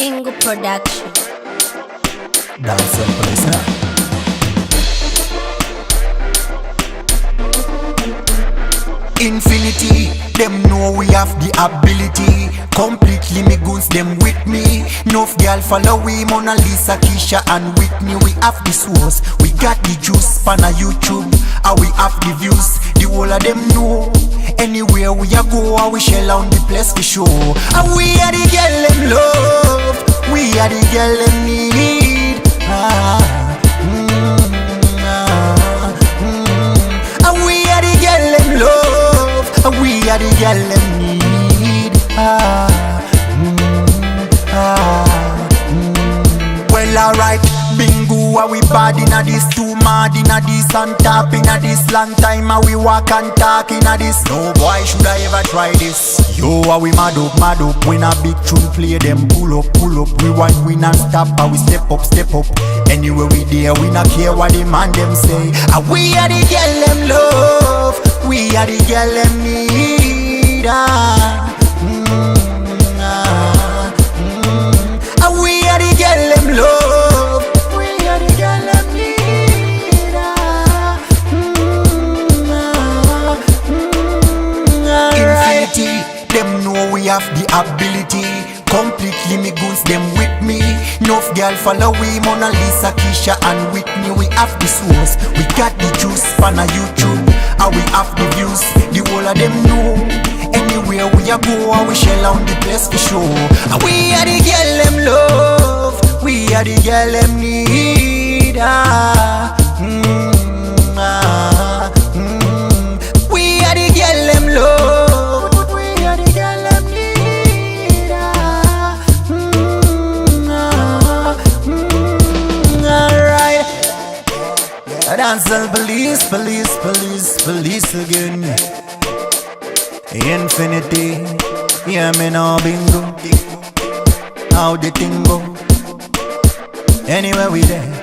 Bingo Production. Dance and police now. Infinity, them know we have the ability. Completely me goons, them with me. Nuff girl follow we, Mona Lisa, Keisha and Whitney. We have the source, we got the juice. Pan a YouTube, and we have the views. The whole of them know. Anywhere we a go, we shell on the place for sure. And we are the girl them love, we are the girl them need. And we are the girl them love, and we are the girl them need. Well, alright, bingo, are we bad inna this? Too mad inna this, and top inna this. Long time are we walk and talk inna this. No boy should I ever try this. Yo, are we mad up, when a big tune play them pull up. We want win and stop, and we step up. Anywhere we there, we not care what the man them say. And we are the girl them love, we are the girl them need. And we are the girl them love, we are the girl them need. Infinity, them know we have the ability. Completely me goons, them with me. Nuff girl follow we, Mona Lisa, Keisha and Whitney. We have the source, we got the juice. Pan a YouTube, and we have the views. The whole of them know. Anywhere we a go, and we shell on the place for sure. And we are the girl them love, we are the girl them need. We are the girl them love, we are the girl them need. Alright, dance the police again. Infinity, yeah me no bingo. How the thing go? Anywhere we there.